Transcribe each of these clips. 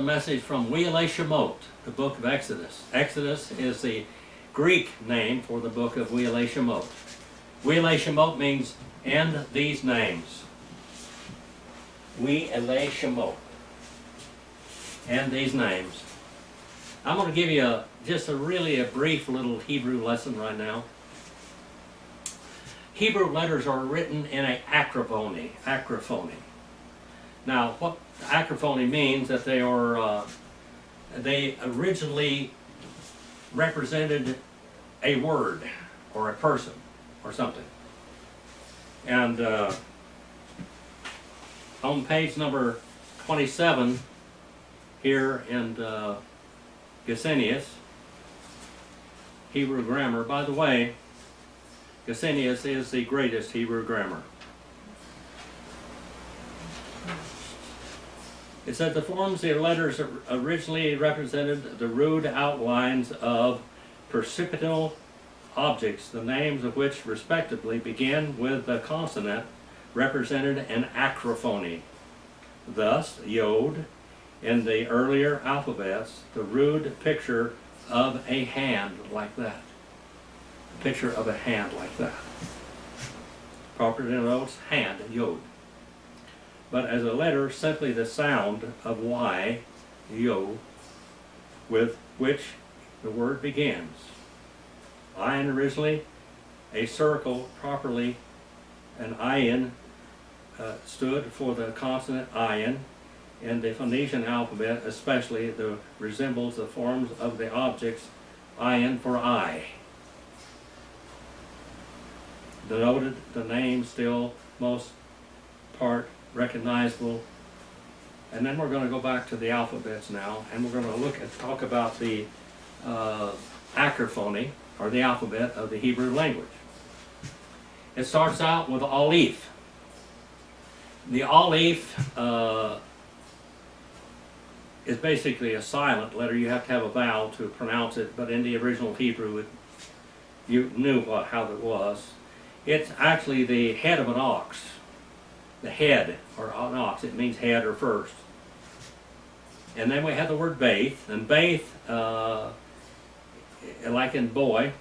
A message from Wele Shemot, the book of Exodus. Exodus is the Greek name for the book of Wele Shemot. Wele Shemot means "and these names." Wele Shemot. And these names. I'm going to give you just a brief little Hebrew lesson right now. Hebrew letters are written in an acrophony. Now, what acrophony means that they originally represented a word or a person or something. And on page number 27 here in Gesenius, Hebrew grammar. By the way, Gesenius is the greatest Hebrew grammar. It said the forms of the letters originally represented the rude outlines of percipitable objects, the names of which respectively began with the consonant represented an acrophony. Thus, Yod, in the earlier alphabets, the rude picture of a hand like that. A picture of a hand like that. Proper denotes hand, Yod. But as a letter, simply the sound of Y, Yo, with which the word begins. Ayin originally, a circle properly, an ayin stood for the consonant ayin. In the Phoenician alphabet especially, the resembles the forms of the objects ayin for eye. Denoted the name still most part recognizable. And then we're going to go back to the alphabets now, and we're going to talk about the acrophony, or the alphabet of the Hebrew language. It starts out with Aleph. The Aleph is basically a silent letter. You have to have a vowel to pronounce it, but in the original Hebrew, you knew how it was. It's actually the head of an ox. The head, or an ox, it means head or first. And then we have the word Baith, and Baith, like in boy,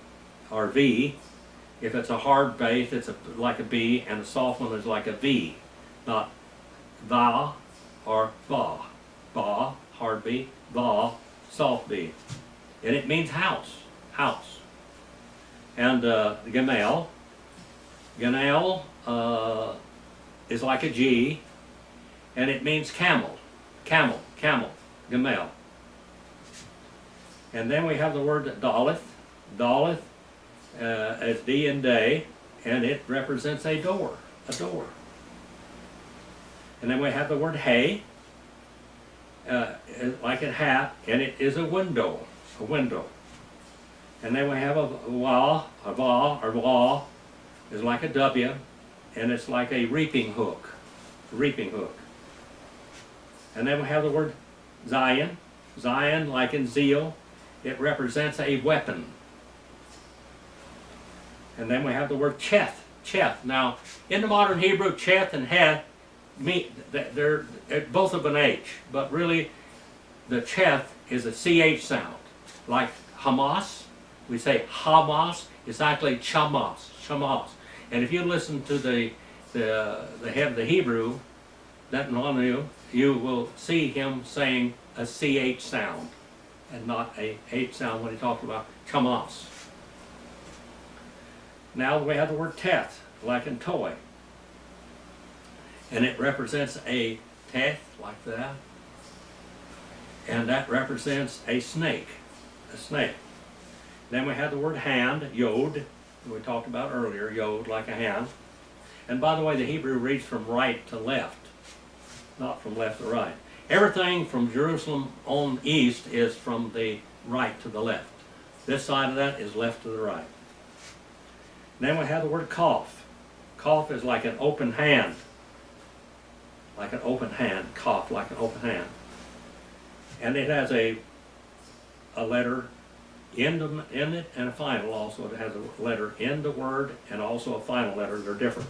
or V, if it's a hard Baith, it's like a B, and a soft one is like a V, not Va or Va. Va, hard B, Va, soft B. And it means house, house. And Gamel is like a G, and it means camel, camel, Gamel. And then we have the word Daleth. Daleth is D and day, and it represents a door, And then we have the word Hay, like a hat, and it is a window, And then we have a Va, or Va, is like a W, and it's like a reaping hook, And then we have the word Zion, like in zeal, it represents a weapon. And then we have the word Cheth. Now, in the modern Hebrew, Cheth and Het they're both of an H, but really the Cheth is a CH sound. Like Hamas, we say Hamas, it's actually Chamas. And if you listen to the head of the Hebrew, that you will see him saying a CH sound and not a H sound when he talks about Chamas. Now we have the word Teth, like in toy. And it represents a teth, like that. And that represents a snake, Then we have the word hand, Yod, we talked about earlier, Yod, like a hand. And by the way, the Hebrew reads from right to left, not from left to right. Everything from Jerusalem on east is from the right to the left. This side of that is left to the right. Then we have the word Kaf. Kaf is like an open hand. Kaf, like an open hand. And it has a letter in it and a final also. It has a letter in the word and also a final letter. They're different.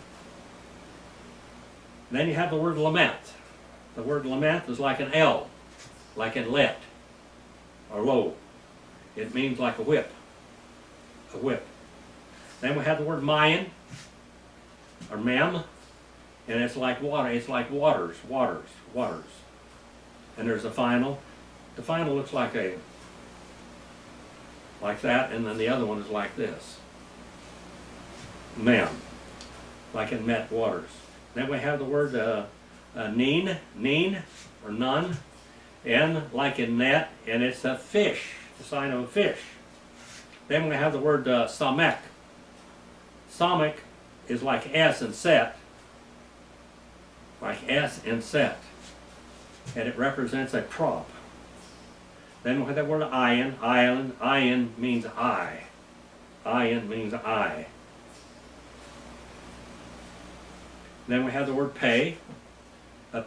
Then you have the word lament. The word lament is like an L. like in let or lo. It means like a whip. A whip. Then we have the word mayan or mem, and it's like water. It's like waters. And there's a final. The final looks like that, and then the other one is like this. Mem, like in met waters. Then we have the word neen or nun, and like in net, and it's a fish, the sign of a fish. Then we have the word samek. Samek is like S and set, and it represents a crop. Then we have the word ayin. Ayin means eye. Ayin means eye. Then we have the word pay. A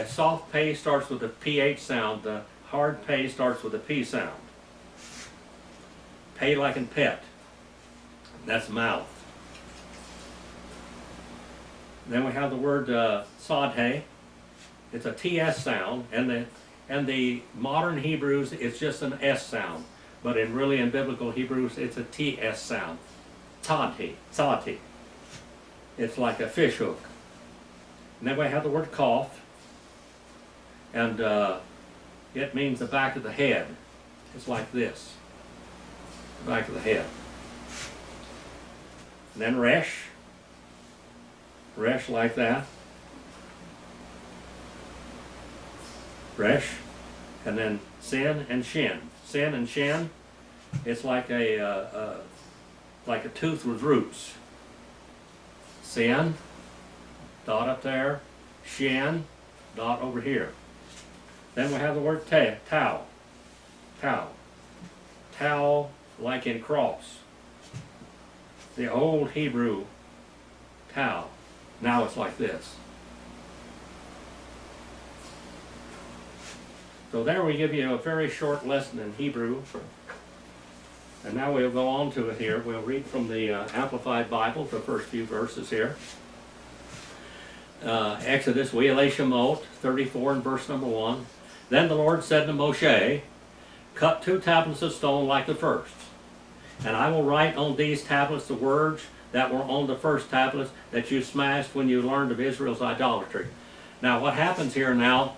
soft pay starts with a PH sound. The hard pay starts with a P sound. Pay like in pet. That's mouth. Then we have the word sadhe. It's a TS sound, and the modern Hebrews it's just an S sound, but in biblical Hebrews it's a TS sound. Tzadhi. It's like a fish hook. And then we have the word cough, and it means the back of the head. It's like this, the back of the head. And then resh like that. Resh, and then sin and shin. Sin and shin, it's like a tooth with roots. Sin, dot up there, shin, dot over here. Then we have the word tau. Tau, like in cross. The old Hebrew tau. Now it's like this. So there we give you a very short lesson in Hebrew. And now we'll go on to it here. We'll read from the Amplified Bible, the first few verses here. Exodus, We'ele Shemot, 34 and verse number 1. Then the Lord said to Moshe, cut 2 tablets of stone like the first. And I will write on these tablets the words that were on the first tablets that you smashed when you learned of Israel's idolatry. Now what happens here now,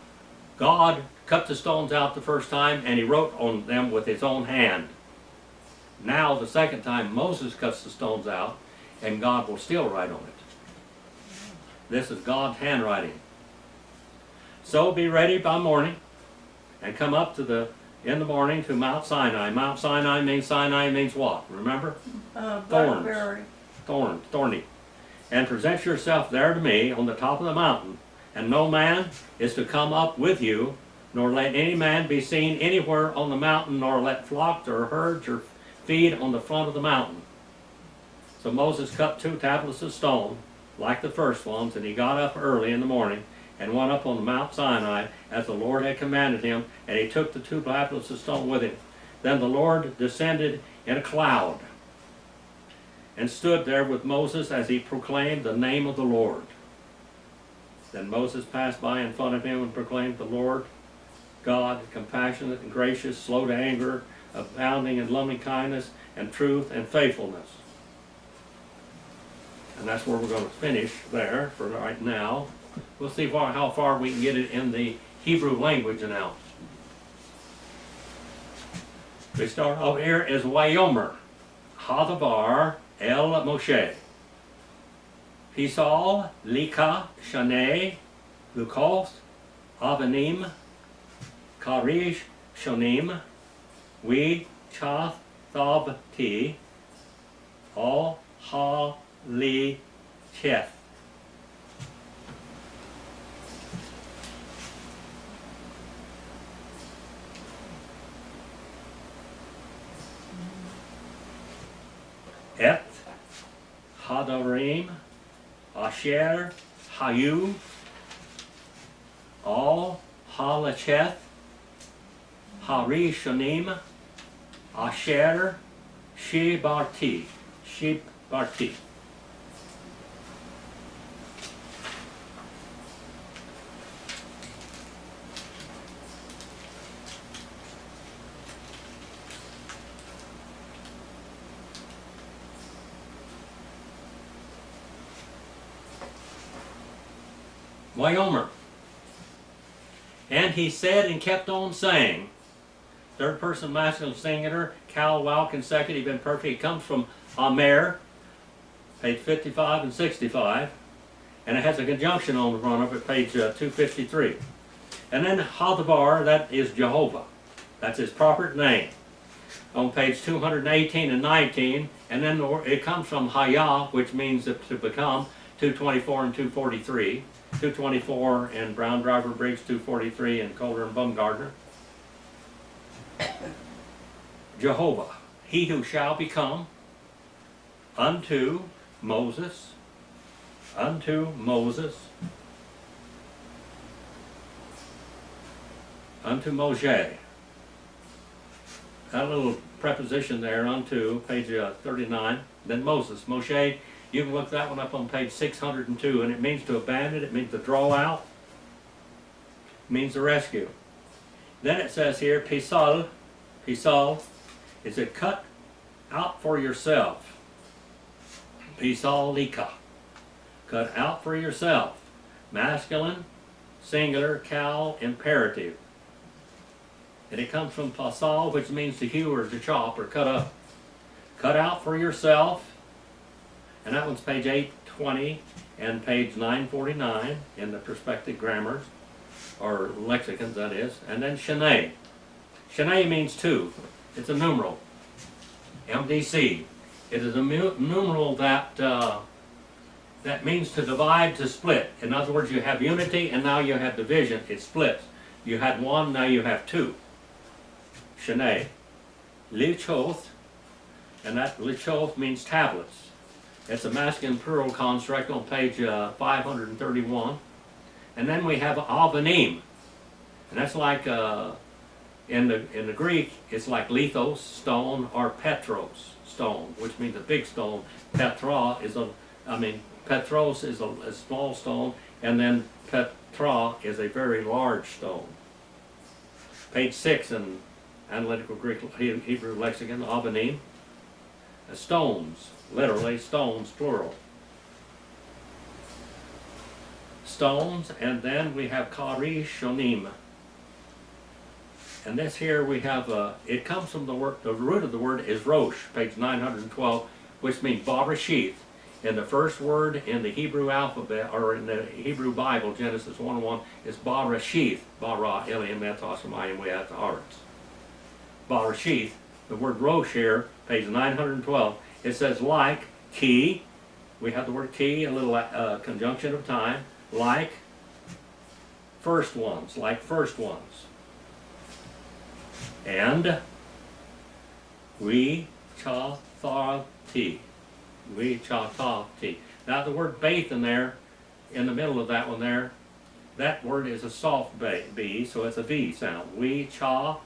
God cut the stones out the first time and he wrote on them with his own hand. Now the second time Moses cuts the stones out and God will still write on it. This is God's handwriting. So be ready by morning and come up in the morning to Mount Sinai. Mount Sinai means what? Remember? Thorns. Thorny. And present yourself there to me on the top of the mountain. And no man is to come up with you, nor let any man be seen anywhere on the mountain, nor let flocks or herds or feed on the front of the mountain. So Moses cut 2 tablets of stone, like the first ones, and he got up early in the morning and went up on Mount Sinai as the Lord had commanded him, and he took the 2 tablets of stone with him. Then the Lord descended in a cloud and stood there with Moses as he proclaimed the name of the Lord. Then Moses passed by in front of him and proclaimed, the Lord God, compassionate and gracious, slow to anger, abounding in loving kindness and truth and faithfulness. And that's where we're going to finish there for right now. We'll see how far we can get it in the Hebrew language now. We start out here as Wayomer, Hadavar El Moshe. Pisal, Lika, Shane, Lukoth, Avanim, Karish, Shonim, We, Chath, Thab, Ti, All, Ha, Li, Cheth. Et, Hadarim, Asher, Hayu, All, Halacheth, Harishonim, Asher, Shebarti. Wyomer. And he said and kept on saying, third person masculine singular, cal, wow, consecutive, imperfect. It comes from Amer, page 55 and 65. And it has a conjunction on the front of it, page 253. And then Hadavar, that is Jehovah. That's his proper name. On page 218 and 19. And then it comes from Hayah, which means to become, 224 and 243. 224 in Brown Driver Briggs, 243 in Calder and Bumgardner. Jehovah, he who shall become unto Moses, unto Moses, unto Moshe. That little preposition there, unto, page 39. Then Moses, Moshe, you can look that one up on page 602, and it means to abandon, it means to draw out, it means to rescue. Then it says here, Pisal, Pisal, is it cut out for yourself. Pisalika, cut out for yourself. Masculine, singular, cal, imperative. And it comes from pasal, which means to hew or to chop or cut up. Cut out for yourself. And that one's page 820 and page 949 in the perspective grammars, or lexicons that is. And then Shanae. Shanae means two. It's a numeral. MDC. It is a numeral that that means to divide, to split. In other words, you have unity and now you have division. It splits. You had one, now you have two. Shanae. Lichoth, and that lichoth means tablets. It's a masculine plural construct on page 531. And then we have avanim. And that's like, in the Greek, it's like lithos, stone, or petros, stone, which means a big stone. Petros is a small stone, and then petra is a very large stone. Page 6 in Analytical Greek Hebrew Lexicon, avanim. Stones, literally stones, plural. Stones, and then we have kari shonim. And this here we have, it comes from the root of the word is rosh, page 912, which means barashith. And the first word in the Hebrew alphabet, or in the Hebrew Bible, Genesis 1:1, is barashith. Bara, Eliam, Etos, Mayim, Weat, Haaretz. Barashith. The word rosh here, page 912, it says like, ki, we have the word ki, a little conjunction of time, like first ones, like first ones. And we cha tha ti, we cha tha ti. Now the word baith in there, in the middle of that one there, that word is a soft B, so it's a V sound. We cha,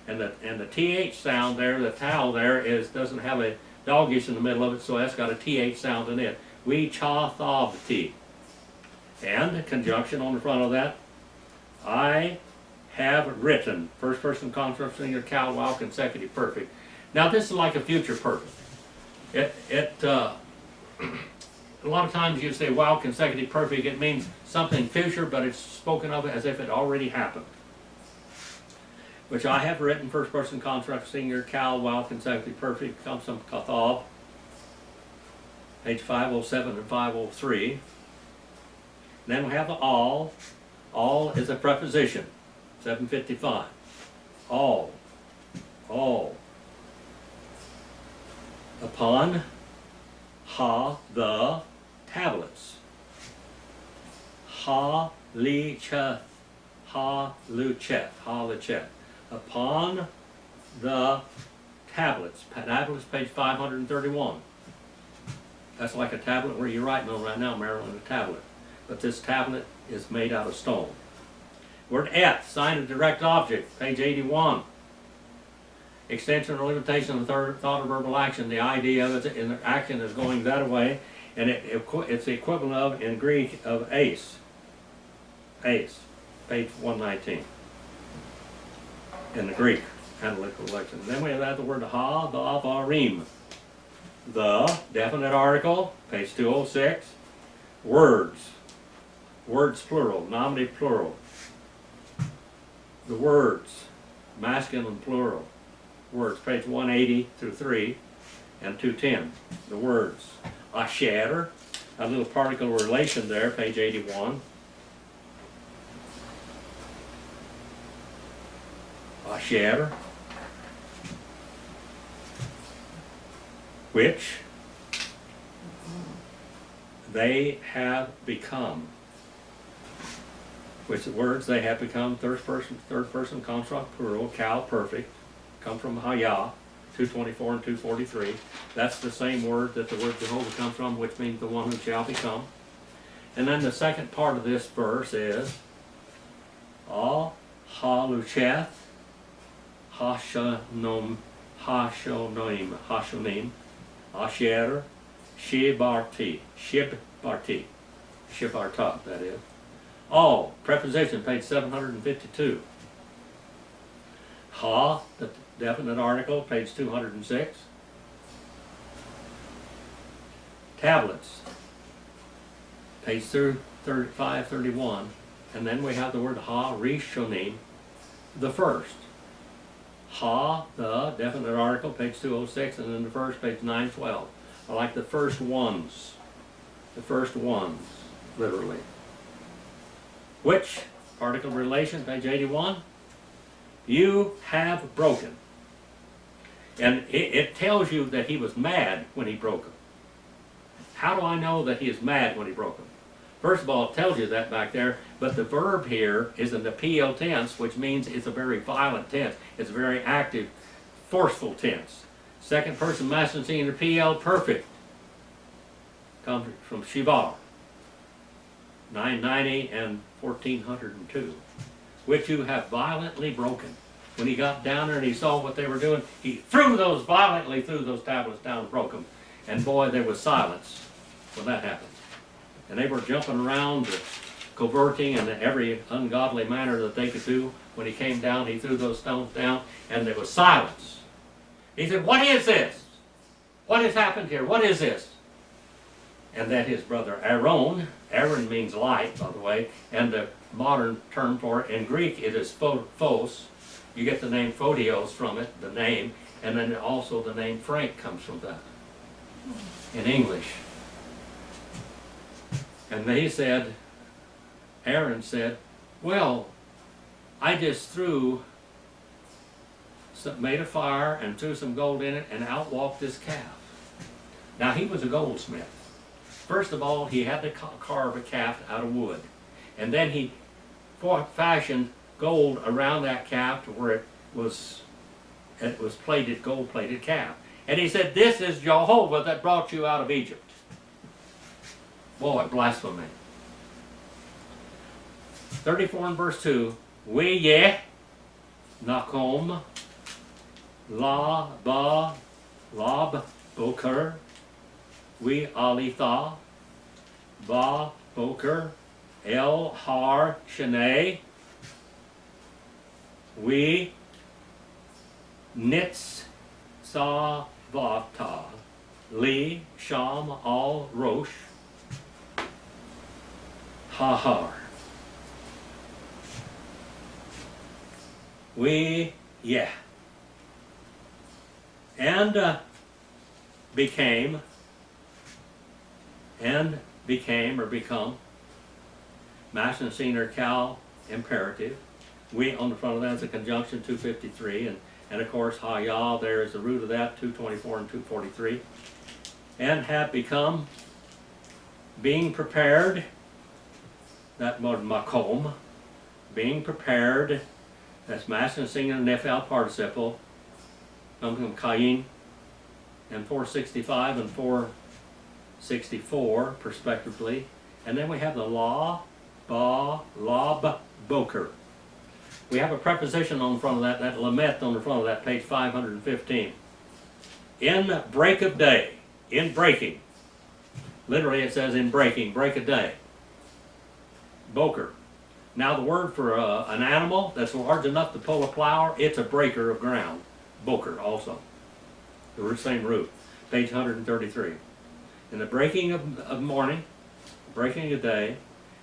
and the TH sound there, the tau there doesn't have a doggish in the middle of it, so that's got a TH sound in it. We cha tha ti. And conjunction on the front of that, I have written. First person construct singular, cal, wow, consecutive, perfect. Now this is like a future perfect. A lot of times you say wow, consecutive, perfect. It means something future, but it's spoken of as if it already happened. Which I have written, first person construct singular, cal, wow, consecutive, perfect, comes from Kathav, page 507 and 503. Then we have the all. All is a preposition, 755. All. Upon the tablets. Luchet. Upon the tablets. Tablets, page 531. That's like a tablet where you're writing on right now, Maryland, a tablet. But this tablet is made out of stone. Word et, sign of direct object, page 81. Extension or limitation of the thought or verbal action. The idea of it in the action is going that way, and it's the equivalent of, in Greek, of ace. Ace, page 119. In the Greek analytical lexicon. Then we have the word ha, the varim. The, definite article, page 206. Words. Words plural, nominative plural. The words, masculine plural. Words, page 180 through 3 and 210. The words. Asher, a little particle relation there, page 81. Asher, which they have become. Which words they have become, third person construct plural, cal perfect, come from Hayah, 224 and 243. That's the same word that the word Jehovah comes from, which means the one who shall become. And then the second part of this verse is Halucheth Hashonim Asher Shibarti Shibarta, that is. All, preposition, page 752. Ha, the definite article, page 206. Tablets, page 531. And then we have the word ha rishonim, the first. Ha, the definite article, page 206, and then the first, page 912. I like the first ones. The first ones, literally. Which, particle relation, page 81, you have broken. And it tells you that he was mad when he broke them. How do I know that he is mad when he broke them? First of all, it tells you that back there, but the verb here is in the PL tense, which means it's a very violent tense. It's a very active, forceful tense. Second person masculine singular PL perfect. Comes from Shivar. 990 and 1402, which you have violently broken. When he got down there and he saw what they were doing, he violently threw those tablets down and broke them. And boy, there was silence when that happened. And they were jumping around, coverting in every ungodly manner that they could do. When he came down, he threw those stones down, and there was silence. He said, "What is this? What has happened here? What is this?" And that his brother Aaron means light, by the way, and the modern term for it in Greek it is phos. You get the name Photios from it, the name, and then also the name Frank comes from that in English. And he said, Aaron said, "Well, I just made a fire and threw some gold in it and out walked this calf." Now he was a goldsmith. First of all, he had to carve a calf out of wood. And then he fashioned gold around that calf to where it was plated, gold-plated calf. And he said, "This is Jehovah that brought you out of Egypt." Boy, blasphemy. 34 and verse 2. We ye nakom la ba lab boker we alitha ba boker el har shenei we nitz sa vata li sham al rosh hahar. We, yeah. And became or become, masculine singular cal imperative. We on the front of that is a conjunction 253, and of course hayah there is the root of that, 224 and 243. And have become, being prepared, that word makom, being prepared, that's masculine singular nefal participle, comes from kayin, and 465 and 464 respectively. And then we have the la, ba, lab, boker. We have a preposition on the front of that lamet on the front of that, page 515. In break of day, in breaking. Literally it says in breaking, break of day. Boker. Now the word for an animal that's large enough to pull a plow, it's a breaker of ground. Boker also. The same root. Page 133. In the breaking of morning, breaking a day.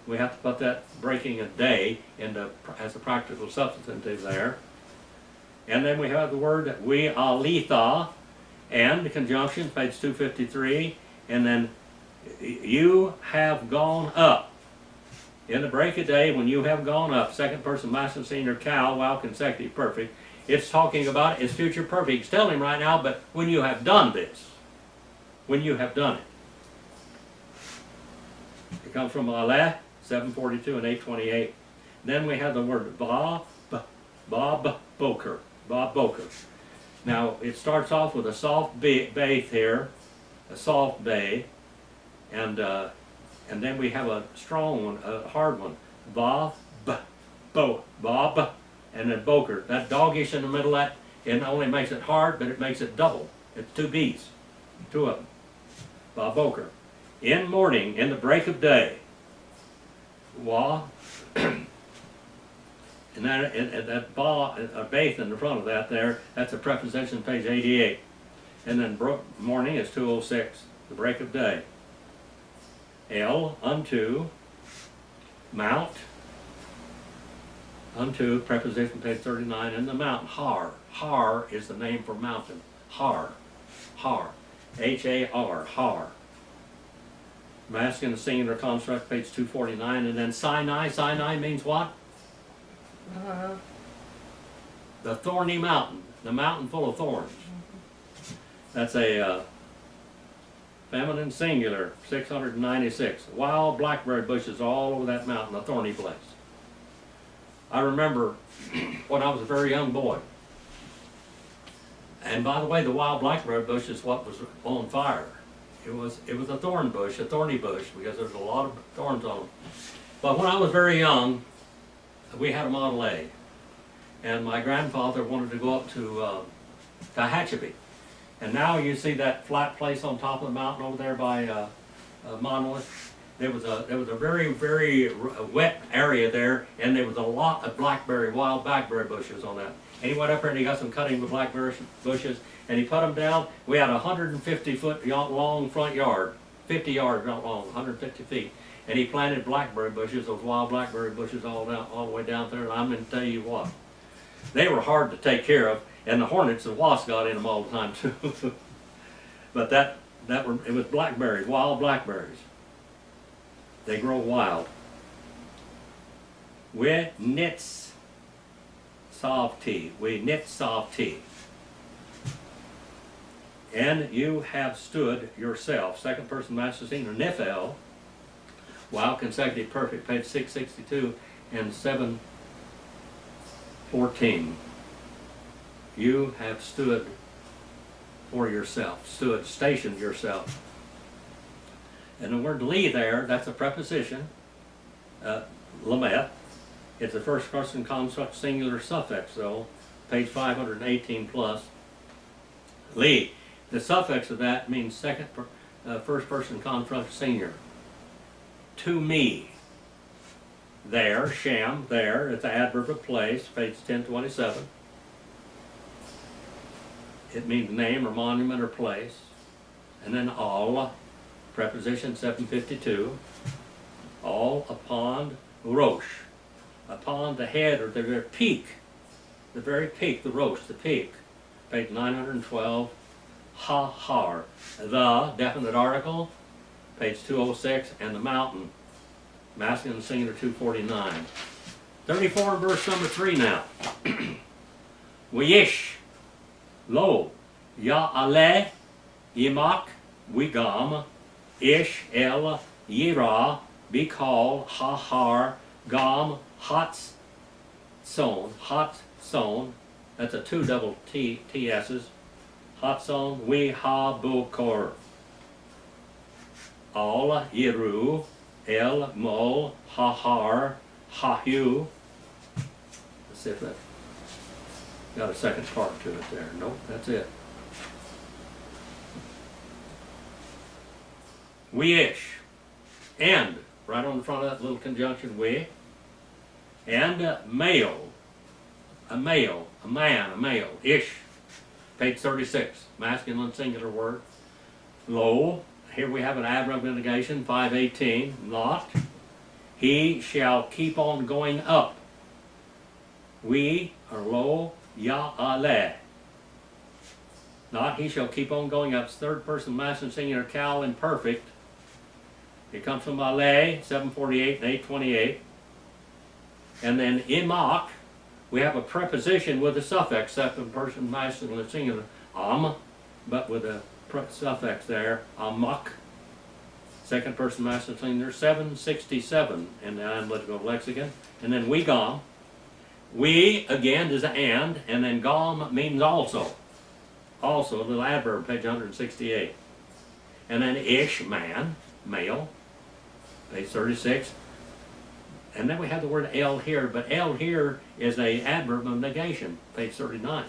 We have to put that breaking a day into as a practical substantive there. And then we have the word we alitha, and the conjunction, page 253, and then you have gone up. In the break of day, when you have gone up, second person masculine singular cow, while consecutive perfect, it's talking about its future perfect. It's telling him right now, but when you have done this, when you have done it. It comes from Aleh, 742 and 828. Then we have the word Bob Boker. Bob Boker. Now, it starts off with a soft bath here, a soft bay, and then we have a strong one, a hard one. Bob, and then Boker. That doggish in the middle, that it not only makes it hard, but it makes it double. It's two B's, two of them. Bob Boker. In morning, in the break of day. Wa, and that ba, a bath in the front of that there, that's a preposition, page 88. And then morning is 206, the break of day. El, unto, mount, unto, preposition, page 39, and the mountain, Har. Har is the name for mountain. Har. Har. H-A-R. Har. Masculine singular construct, page 249, and then Sinai. Sinai means what? The thorny mountain, the mountain full of thorns. That's a feminine singular, 696. Wild blackberry bushes all over that mountain, a thorny place. I remember when I was a very young boy. And by the way, the wild blackberry bush is what was on fire. It was a thorn bush, a thorny bush, because there's a lot of thorns on them. But when I was very young, we had a Model A. And my grandfather wanted to go up to Tehachapi. And now you see that flat place on top of the mountain over there by Monolith. There was a very, very wet area there, and there was a lot of wild blackberry bushes on that. And he went up there and he got some cutting with blackberry bushes, and he put them down. We had a 150-foot long front yard, 50 yards not long, 150 feet. And he planted blackberry bushes, those wild blackberry bushes all the way down there. And I'm going to tell you what, they were hard to take care of, and the hornets and wasps got in them all the time too. But it was blackberries, wild blackberries. They grow wild. We knit soft tea. We knit soft tea. And you have stood yourself. Second person master singular, Nephel. While consecutive perfect, page 662 and 714. You have stood for yourself, stationed yourself. And the word li there, that's a preposition, lamet. It's a first person construct singular suffix, though, page 518 plus. Li, the suffix of that means first person construct singular. To me. There, sham, there, it's an adverb of place, page 1027. It means name or monument or place. And then all, preposition 752. All upon Rosh. Upon the head or the very peak. The very peak, the Rosh, the peak. Page 912. Ha-har. The, definite article, page 206, and the mountain. Masculine singular 249. 34 verse number 3 now. Wiyish. Lo, Ya'aleh, Yimak, Wigam, Ish, El, Yira, Bikal, Hahar, Gam, Hatson, that's a two double T-S's, Hatson, Wihabukor, Al, Yiru, El, Mol, Hahar, Hahu. Let's see if that got a second part to it there. Nope, that's it. We-ish. And, right on the front of that little conjunction, we. And male. A male. A man, a male. Ish. Page 36. Masculine singular word. Lo. here we have an adverb of negation, 518, not. He shall keep on going up. We are lo ya ale. Not he shall keep on going up. Third person masculine singular cal imperfect. It comes from ale, 748 and 828. And then imach, we have a preposition with a suffix, second person masculine singular but with a suffix there, amok. Second person masculine singular, 767 in the analytical lexicon. And then we gom. We again is and then gom means also. Also, a little adverb, page 168. And then ish, man, male, page 36. And then we have the word el here, but el here is a adverb of negation, page 39.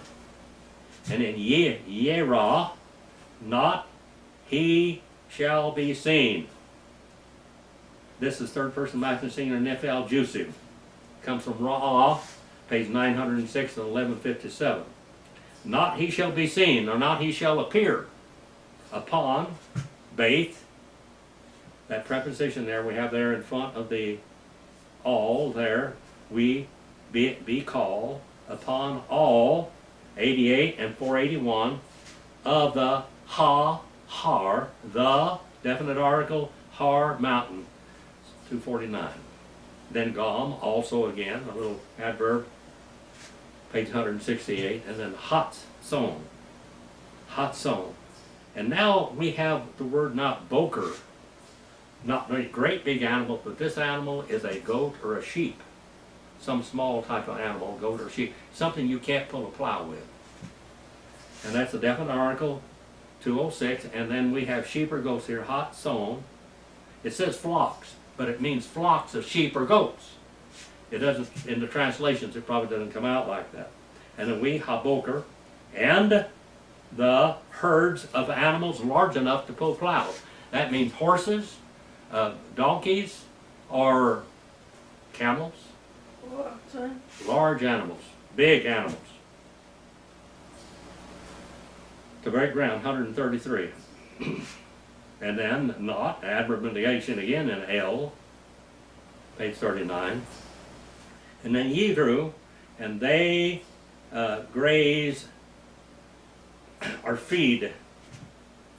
And then yera, not he shall be seen. This is third person masculine singular nifel jusiv. Comes from ra'ah, page 906 and 1157. Not he shall be seen, or not he shall appear upon baith. That preposition there we have there in front of the all there. We be call upon all 88 and 481 of the har, the definite article har mountain, 249. Then gom, also again a little adverb, page 168, and then hot song. And now we have the word not boker, not a great big animal, but this animal is a goat or a sheep. Some small type of animal, goat or sheep, something you can't pull a plow with. And that's a definite article, 206, and then we have sheep or goats here, hot song. It says flocks, but it means flocks of sheep or goats. It doesn't, in the translations, it probably doesn't come out like that. And then we haboker, and the herds of animals large enough to pull plows. That means horses, donkeys, or camels. Large animals, big animals. To break ground, 133. And then not, adverb of negation again in L, page 39. And then Yidru, and they graze or feed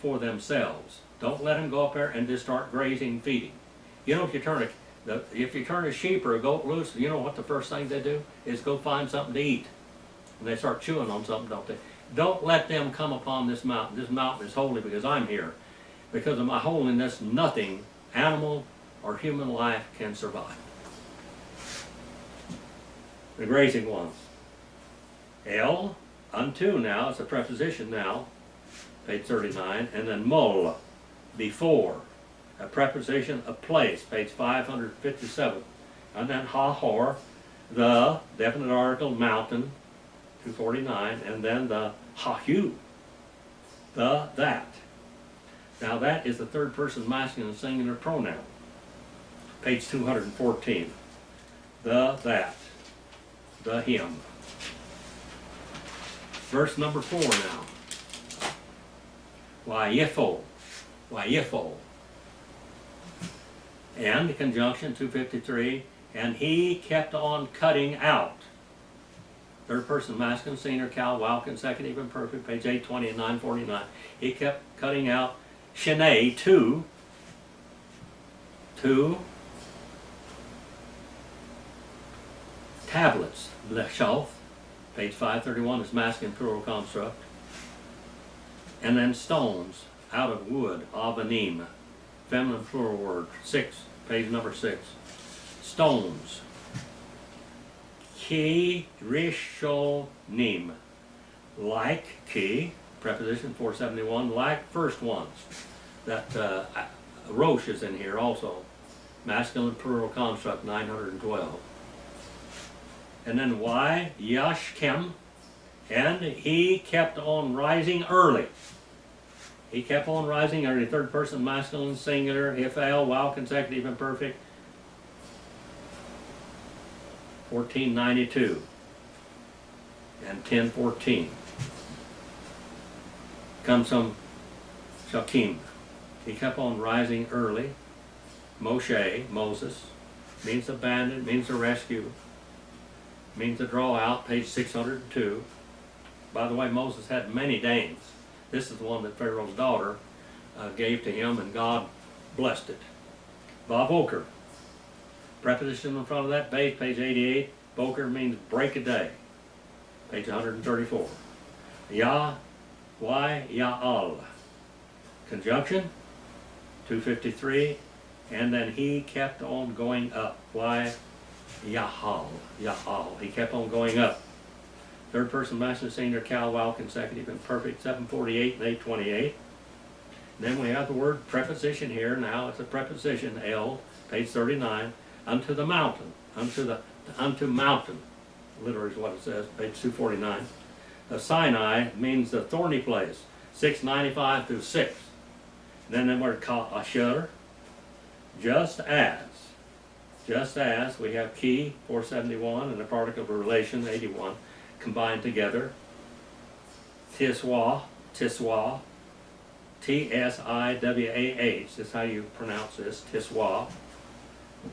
for themselves. Don't let them go up there and just start grazing, feeding. You know, if you turn a sheep or a goat loose, you know what the first thing they do is go find something to eat. And they start chewing on something, don't they? Don't let them come upon this mountain. This mountain is holy because I'm here. Because of my holiness, nothing, animal or human life, can survive. The grazing ones. El, unto now, it's a preposition now, page 39, and then mol, before, a preposition of place, page 557, and then ha-hor, the definite article, mountain, 249, and then the ha-hu, the that. Now that is the third person masculine singular pronoun, page 214, the that, the him. Verse number 4 now. Wayifo. And the conjunction 253, and he kept on cutting out. Third person masculine singular cal wow consecutive imperfect, page 820 and 949. He kept cutting out Shanae, two tablets, leshalf, page 531 is masculine plural construct. And then stones out of wood, avanim, feminine plural word, 6, page number 6. Stones. Ki rishonim, like ki, preposition 471, like first ones. That rosh is in here also, masculine plural construct 912. And then why yashkem, and he kept on rising early. He kept on rising early. Third person masculine singular, ifal, wow consecutive imperfect, 1492 and 1014. Comes from shakim, He kept on rising early. Moshe, Moses, means abandon, means to rescue, means to draw out, page 602. By the way, Moses had many names. This is the one that Pharaoh's daughter gave to him, and God blessed it. Vavoker. Preposition in front of that page, page 88. Boker means break of day, page 134. Yah, why, Ya'al. Conjunction, 253. And then he kept on going up. Why, Yahal, Yahal. He kept on going up. Third person masculine singular cal, while consecutive and perfect, 748 and 828. Then we have the word preposition here. Now it's a preposition, L, page 39. Unto the mountain, unto mountain, literally is what it says, page 249. Sinai means the thorny place, 695 through 6. Then the word asher, just as we have key, 471, and the particle of relation, 81, combined together. Tiswa, T-S-I-W-A-H, is how you pronounce this, Tiswa.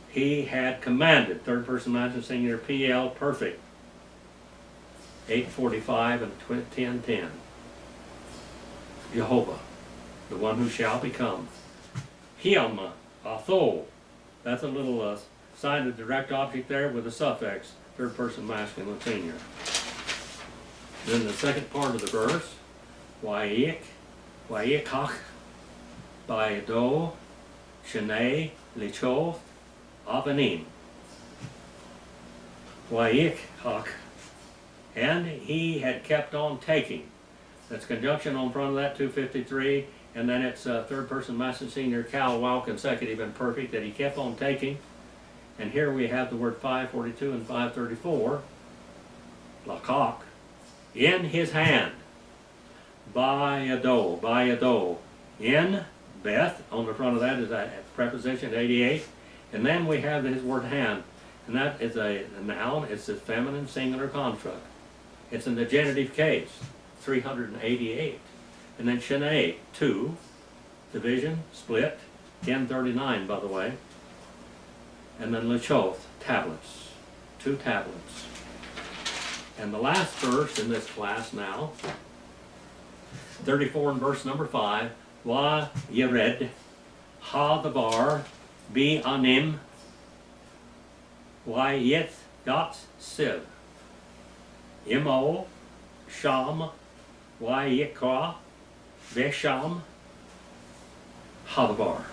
He had commanded, third person masculine singular, PL, perfect, 845 and 1010. Jehovah, the one who shall become. Him, Atho, that's a little sign of direct object there with a suffix, third person masculine singular. Then the second part of the verse, Wa'ik, Wa'ikach, Ba'edo, Shenei, Lichoth, Avanim. Wa'ikach. And he had kept on taking. That's conjunction on front of that, 253. And then it's third person masculine singular cal, while consecutive and perfect, that he kept on taking. And here we have the word 542 and 534. Lakak. In his hand. Bayado. In Beth, on the front of that is a preposition, 88. And then we have his word hand. And that is a noun, it's a feminine singular construct. It's in the genitive case, 388. And then Shenei, 2, division, split, 1039 by the way. And then Lechoth, tablets, 2 tablets. And the last verse in this class now, 34 and verse number 5, Wa Yered, Ha Dabar, Bi Anim, Wa Yeth Got Siv, Imo, Sham, Wa Yikra, Vesham, Hadabar.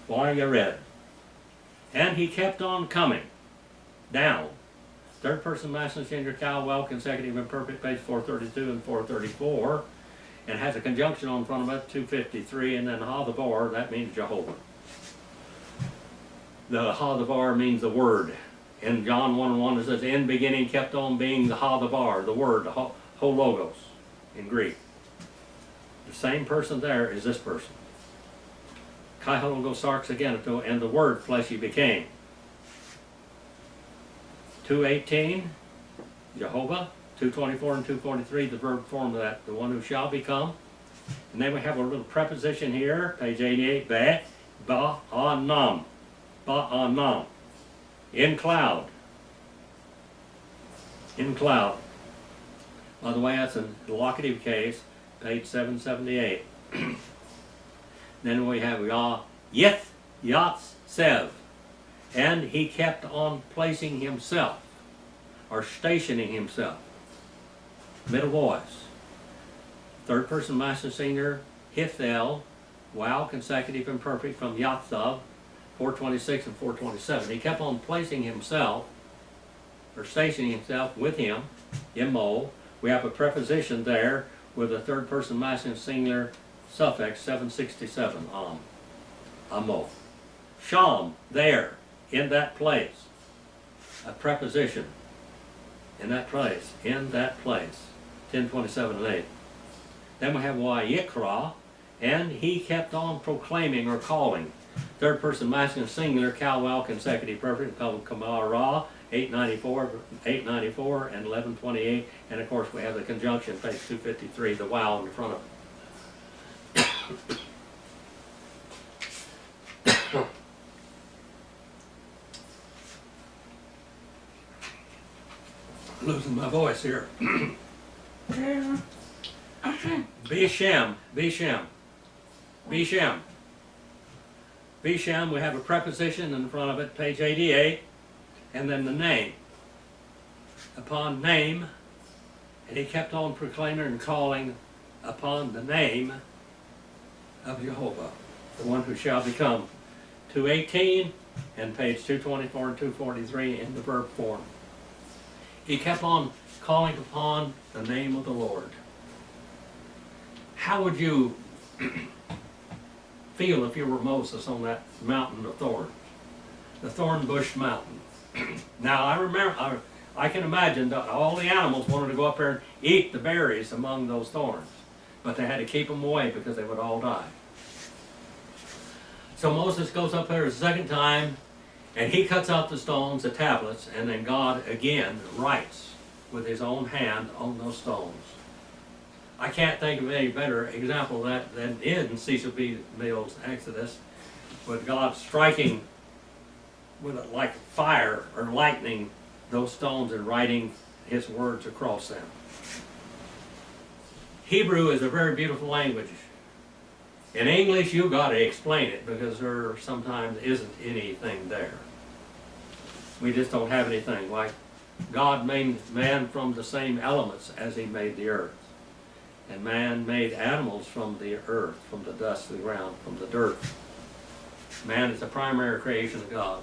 Why Yared. And he kept on coming down. Third person masculine singular cal, well consecutive and perfect, page 432 and 434. And has a conjunction on front of it, 253. And then Hadabar, that means Jehovah. The Hadabar means the word. In John 1:1 it says, in beginning kept on being the Hadabar, the word, the Hologos in Greek. The same person there is this person. Kai Hologos Sarx Ageneto, and the word fleshy became. 218, Jehovah. 224 and 243, the verb form of that, the one who shall become. And then we have a little preposition here, page 88, ba'anam. Ba'anam. In cloud. In cloud. By the way, that's a locative case, page 778. Then we have Yeth Yatz Sev. And he kept on placing himself, or stationing himself. Middle voice. Third person masculine singular, Hithel, wow, consecutive and perfect from Yathav, 426 and 427. He kept on placing himself, or stationing himself with him, Imo. We have a preposition there with a third person masculine singular suffix, 767, Amo. Sham, there, in that place. A preposition. In that place, 1027 and 8. Then we have Yikra, and he kept on proclaiming or calling. Third person masculine singular, Kalwal consecutive perfect, called Kamara, 894 and 1128. And of course we have the conjunction, page 253, the wow in front of it. Losing my voice here. Yeah. Beshem, Beshem, Beshem. Beshem, we have a preposition in front of it, page 88, and then the name. Upon name, and he kept on proclaiming and calling upon the name of Jehovah, the one who shall become. 218 and page 224 and 243 in the verb form. He kept on calling upon the name of the Lord. How would you feel if you were Moses on that mountain of thorns, the thorn bush mountain? Now I remember, I can imagine that all the animals wanted to go up there and eat the berries among those thorns, but they had to keep them away because they would all die. So Moses goes up there a second time, and he cuts out the stones, the tablets, and then God again writes with his own hand on those stones. I can't think of any better example of that than in Cecil B. Mill's Exodus, with God striking with it like fire or lightning those stones and writing his words across them. Hebrew is a very beautiful language. In English, you've got to explain it because there sometimes isn't anything there. We just don't have anything. Like God made man from the same elements as he made the earth. And man made animals from the earth, from the dust of the ground, from the dirt. Man is the primary creation of God.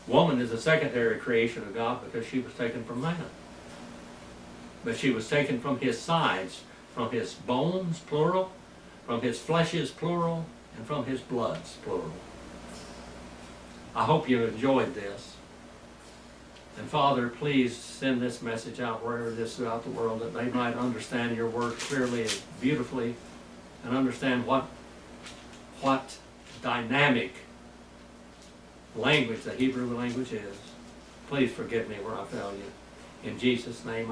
Woman is a secondary creation of God because she was taken from man. But she was taken from his sides, from his bones, plural, from his fleshes, plural, and from his bloods, plural. I hope you enjoyed this. And Father, please send this message out wherever it is throughout the world, that they might understand your word clearly and beautifully, and understand what dynamic language the Hebrew language is. Please forgive me where I failed you. In Jesus' name.